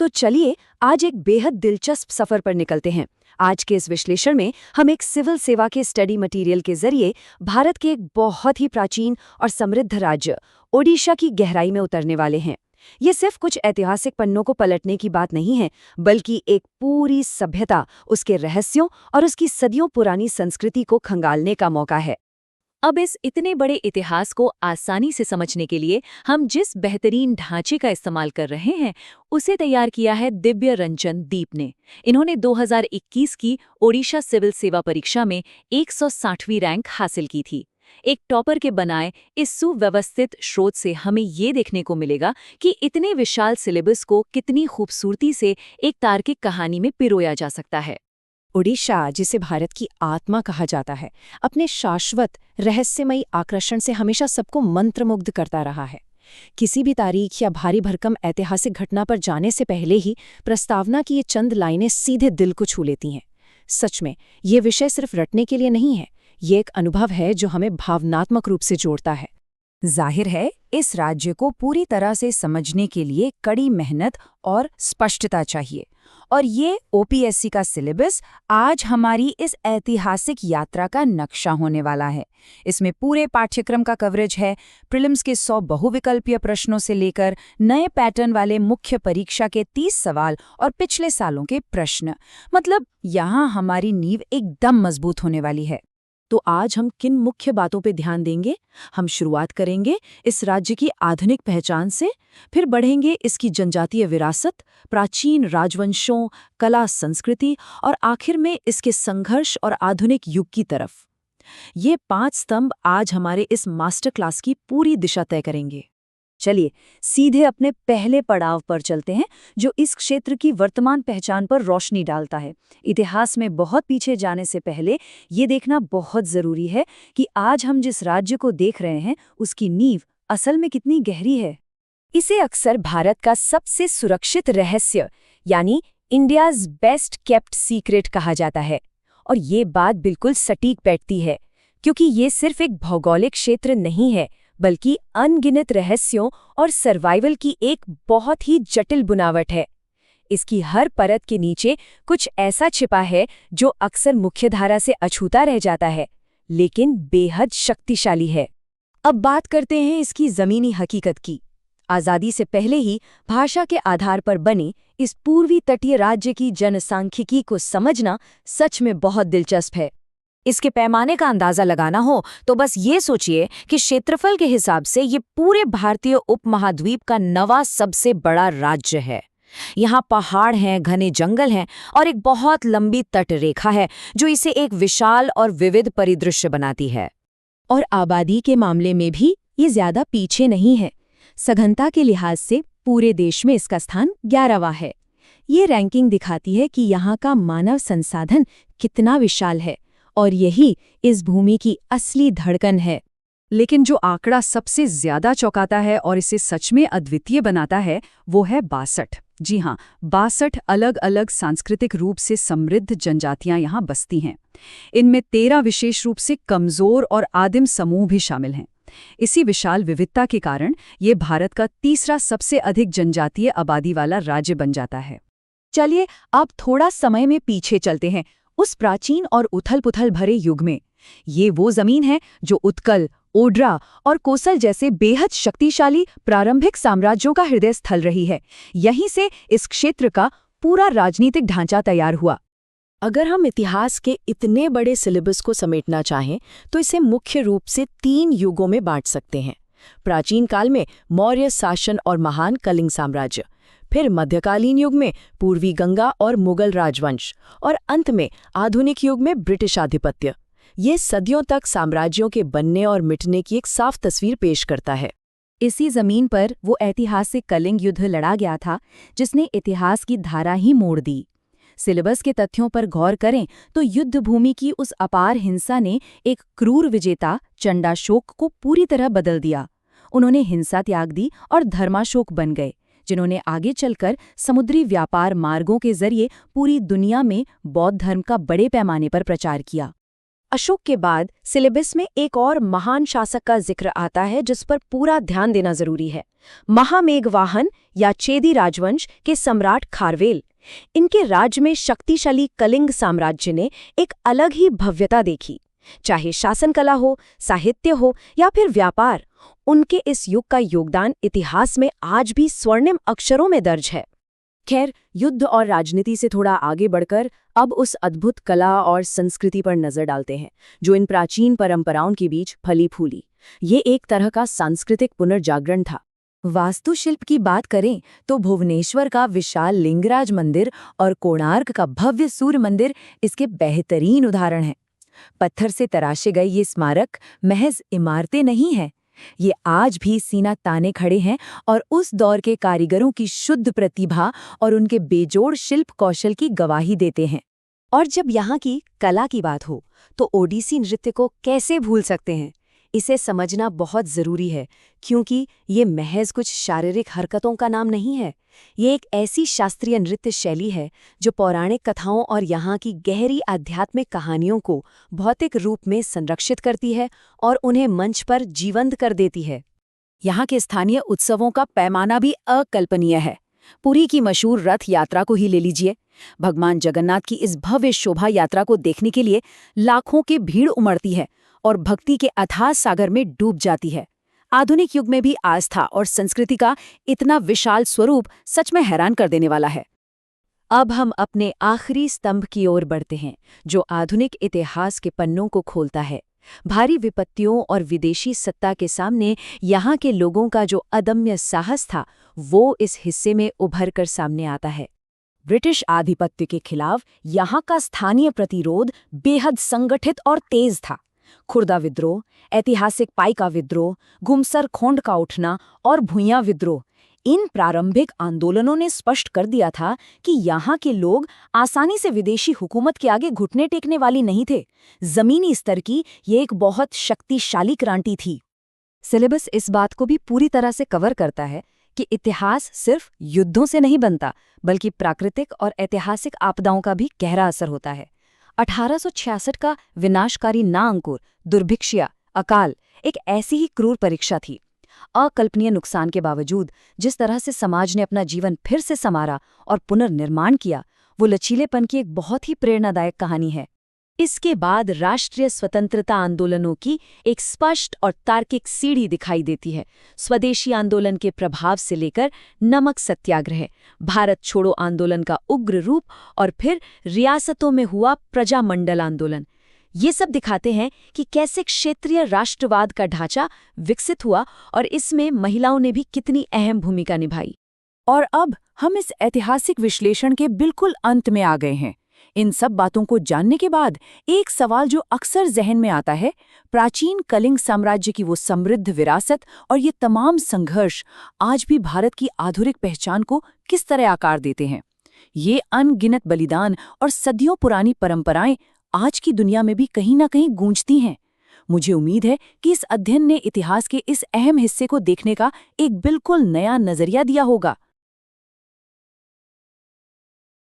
तो चलिए आज एक बेहद दिलचस्प सफर पर निकलते हैं। आज के इस विश्लेषण में हम एक सिविल सेवा के स्टडी मटेरियल के जरिए भारत के एक बहुत ही प्राचीन और समृद्ध राज्य ओडिशा की गहराई में उतरने वाले हैं। ये सिर्फ कुछ ऐतिहासिक पन्नों को पलटने की बात नहीं है, बल्कि एक पूरी सभ्यता, उसके रहस्यों और उसकी सदियों पुरानी संस्कृति को खंगालने का मौका है। अब इस इतने बड़े इतिहास को आसानी से समझने के लिए हम जिस बेहतरीन ढांचे का इस्तेमाल कर रहे हैं, उसे तैयार किया है दिव्य रंजन दीप ने। इन्होंने 2021 की ओडिशा सिविल सेवा परीक्षा में 160वीं रैंक हासिल की थी। एक टॉपर के बनाए इस सुव्यवस्थित स्रोत से हमें ये देखने को मिलेगा कि इतने विशाल सिलेबस को कितनी खूबसूरती से एक तार्किक कहानी में पिरोया जा सकता है। ओडिशा, जिसे भारत की आत्मा कहा जाता है, अपने शाश्वत रहस्यमयी आकर्षण से हमेशा सबको मंत्रमुग्ध करता रहा है। किसी भी तारीख या भारी भरकम ऐतिहासिक घटना पर जाने से पहले ही प्रस्तावना की ये चंद लाइनें सीधे दिल को छू लेती हैं। सच में ये विषय सिर्फ रटने के लिए नहीं है, ये एक अनुभव है जो हमें भावनात्मक रूप से जोड़ता है। जाहिर है, इस राज्य को पूरी तरह से समझने के लिए कड़ी मेहनत और स्पष्टता चाहिए, और ये ओपीएससी का सिलेबस आज हमारी इस ऐतिहासिक यात्रा का नक्शा होने वाला है। इसमें पूरे पाठ्यक्रम का कवरेज है, प्रीलिम्स के 100 बहुविकल्पीय प्रश्नों से लेकर नए पैटर्न वाले मुख्य परीक्षा के 30 सवाल और पिछले सालों के प्रश्न। मतलब यहाँ हमारी नींव एकदम मजबूत होने वाली है। तो आज हम किन मुख्य बातों पे ध्यान देंगे? हम शुरुआत करेंगे इस राज्य की आधुनिक पहचान से, फिर बढ़ेंगे इसकी जनजातीय विरासत, प्राचीन राजवंशों, कला संस्कृति और आखिर में इसके संघर्ष और आधुनिक युग की तरफ। ये 5 स्तंभ आज हमारे इस मास्टर क्लास की पूरी दिशा तय करेंगे। चलिए सीधे अपने पहले पड़ाव पर चलते हैं, जो इस क्षेत्र की वर्तमान पहचान पर रोशनी डालता है। इतिहास में बहुत पीछे जाने से पहले ये देखना बहुत जरूरी है कि आज हम जिस राज्य को देख रहे हैं, उसकी नींव असल में कितनी गहरी है। इसे अक्सर भारत का सबसे सुरक्षित रहस्य यानी इंडियाज बेस्ट केप्ट सीक्रेट कहा जाता है, और ये बात बिल्कुल सटीक बैठती है, क्योंकि ये सिर्फ एक भौगोलिक क्षेत्र नहीं है, बल्कि अनगिनत रहस्यों और सर्वाइवल की एक बहुत ही जटिल बुनावट है। इसकी हर परत के नीचे कुछ ऐसा छिपा है जो अक्सर मुख्यधारा से अछूता रह जाता है, लेकिन बेहद शक्तिशाली है। अब बात करते हैं इसकी जमीनी हकीकत की। आज़ादी से पहले ही भाषा के आधार पर बने इस पूर्वी तटीय राज्य की जनसांख्यिकी को समझना सच में बहुत दिलचस्प है। इसके पैमाने का अंदाजा लगाना हो तो बस ये सोचिए कि क्षेत्रफल के हिसाब से ये पूरे भारतीय उपमहाद्वीप का 9वां सबसे बड़ा राज्य है। यहाँ पहाड़ हैं, घने जंगल हैं और एक बहुत लंबी तट रेखा है जो इसे एक विशाल और विविध परिदृश्य बनाती है। और आबादी के मामले में भी ये ज्यादा पीछे नहीं है। सघनता के लिहाज से पूरे देश में इसका स्थान 11वां है। ये रैंकिंग दिखाती है कि यहाँ का मानव संसाधन कितना विशाल है, और यही इस भूमि की असली धड़कन है। लेकिन जो आंकड़ा सबसे ज्यादा चौंकाता है और इसे सच में अद्वितीय बनाता है, वो है 62। जी हाँ, 62 अलग अलग सांस्कृतिक रूप से समृद्ध जनजातियां यहाँ बसती हैं। इनमें 13 विशेष रूप से कमजोर और आदिम समूह भी शामिल हैं। इसी विशाल विविधता के कारण ये भारत का तीसरा सबसे अधिक जनजातीय आबादी वाला राज्य बन जाता है। चलिए अब थोड़ा समय में पीछे चलते हैं, उस प्राचीन और उथल-पुथल भरे युग में। ये वो जमीन है जो उत्कल, ओड्रा और कोसल जैसे बेहद शक्तिशाली प्रारंभिक साम्राज्यों का हृदय स्थल रही है। यहीं से इस क्षेत्र का पूरा राजनीतिक ढांचा तैयार हुआ। अगर हम इतिहास के इतने बड़े सिलेबस को समेटना चाहें तो इसे मुख्य रूप से 3 युगों में बांट सकते हैं। प्राचीन काल में मौर्य शासन और महान कलिंग साम्राज्य, फिर मध्यकालीन युग में पूर्वी गंगा और मुगल राजवंश, और अंत में आधुनिक युग में ब्रिटिश आधिपत्य। ये सदियों तक साम्राज्यों के बनने और मिटने की एक साफ तस्वीर पेश करता है। इसी जमीन पर वो ऐतिहासिक कलिंग युद्ध लड़ा गया था, जिसने इतिहास की धारा ही मोड़ दी। सिलेबस के तथ्यों पर गौर करें तो युद्ध भूमि की उस अपार हिंसा ने एक क्रूर विजेता चंडाशोक को पूरी तरह बदल दिया। उन्होंने हिंसा त्याग दी और धर्माशोक बन गए, जिन्होंने आगे चलकर समुद्री व्यापार मार्गों के जरिए पूरी दुनिया में बौद्ध धर्म का बड़े पैमाने पर प्रचार किया। अशोक के बाद सिलेबस में एक और महान शासक का जिक्र आता है जिस पर पूरा ध्यान देना जरूरी है। महामेघवाहन या चेदी राजवंश के सम्राट खारवेल। इनके राज्य में शक्तिशाली कलिंग साम्राज्य ने एक अलग ही भव्यता देखी। चाहे शासन कला हो, साहित्य हो या फिर व्यापार, उनके इस युग का योगदान इतिहास में आज भी स्वर्णिम अक्षरों में दर्ज है। खैर, युद्ध और राजनीति से थोड़ा आगे बढ़कर अब उस अद्भुत कला और संस्कृति पर नजर डालते हैं जो इन प्राचीन परंपराओं के बीच फली फूली। ये एक तरह का सांस्कृतिक पुनर्जागरण था। वास्तुशिल्प की बात करें तो भुवनेश्वर का विशाल लिंगराज मंदिर और कोणार्क का भव्य सूर्य मंदिर इसके बेहतरीन उदाहरण हैं। पत्थर से तराशे गए ये स्मारक महज इमारतें नहीं हैं, ये आज भी सीना ताने खड़े हैं और उस दौर के कारीगरों की शुद्ध प्रतिभा और उनके बेजोड़ शिल्प कौशल की गवाही देते हैं। और जब यहाँ की कला की बात हो तो ओडिसी नृत्य को कैसे भूल सकते हैं। इसे समझना बहुत ज़रूरी है क्योंकि ये महज कुछ शारीरिक हरकतों का नाम नहीं है। ये एक ऐसी शास्त्रीय नृत्य शैली है जो पौराणिक कथाओं और यहाँ की गहरी आध्यात्मिक कहानियों को भौतिक रूप में संरक्षित करती है और उन्हें मंच पर जीवंत कर देती है। यहाँ के स्थानीय उत्सवों का पैमाना भी अकल्पनीय है। पुरी की मशहूर रथ यात्रा को ही ले लीजिए। भगवान जगन्नाथ की इस भव्य शोभा यात्रा को देखने के लिए लाखों की भीड़ उमड़ती है और भक्ति के अथाह सागर में डूब जाती है। आधुनिक युग में भी आस्था और संस्कृति का इतना विशाल स्वरूप सच में हैरान कर देने वाला है। अब हम अपने आखिरी स्तंभ की ओर बढ़ते हैं जो आधुनिक इतिहास के पन्नों को खोलता है। भारी विपत्तियों और विदेशी सत्ता के सामने यहाँ के लोगों का जो अदम्य साहस था वो इस हिस्से में उभर कर सामने आता है। ब्रिटिश आधिपत्य के खिलाफ यहाँ का स्थानीय प्रतिरोध बेहद संगठित और तेज था। खुर्दा विद्रोह, ऐतिहासिक पाइका विद्रोह, गुमसर खोंड का उठना और भुइयां विद्रोह, इन प्रारंभिक आंदोलनों ने स्पष्ट कर दिया था कि यहाँ के लोग आसानी से विदेशी हुकूमत के आगे घुटने टेकने वाली नहीं थे। जमीनी स्तर की ये एक बहुत शक्तिशाली क्रांति थी। सिलेबस इस बात को भी पूरी तरह से कवर करता है कि इतिहास सिर्फ युद्धों से नहीं बनता, बल्कि प्राकृतिक और ऐतिहासिक आपदाओं का भी गहरा असर होता है। 1866 का विनाशकारी नाअंकुर, दुर्भिक्षया, अकाल एक ऐसी ही क्रूर परीक्षा थी। अकल्पनीय नुकसान के बावजूद जिस तरह से समाज ने अपना जीवन फिर से संवारा और पुनर्निर्माण किया, वो लचीलेपन की एक बहुत ही प्रेरणादायक कहानी है। इसके बाद राष्ट्रीय स्वतंत्रता आंदोलनों की एक स्पष्ट और तार्किक सीढ़ी दिखाई देती है। स्वदेशी आंदोलन के प्रभाव से लेकर नमक सत्याग्रह, भारत छोड़ो आंदोलन का उग्र रूप और फिर रियासतों में हुआ प्रजामंडल आंदोलन, ये सब दिखाते हैं कि कैसे क्षेत्रीय राष्ट्रवाद का ढांचा विकसित हुआ और इसमें महिलाओं ने भी कितनी अहम भूमिका निभाई। और अब हम इस ऐतिहासिक विश्लेषण के बिल्कुल अंत में आ गए हैं। इन सब बातों को जानने के बाद एक सवाल जो अक्सर जहन में आता है, प्राचीन कलिंग साम्राज्य की वो समृद्ध विरासत और ये तमाम संघर्ष आज भी भारत की आधुनिक पहचान को किस तरह आकार देते हैं। ये अनगिनत बलिदान और सदियों पुरानी परंपराएं आज की दुनिया में भी कहीं ना कहीं गूंजती हैं। मुझे उम्मीद है कि इस अध्ययन ने इतिहास के इस अहम हिस्से को देखने का एक बिल्कुल नया नजरिया दिया होगा।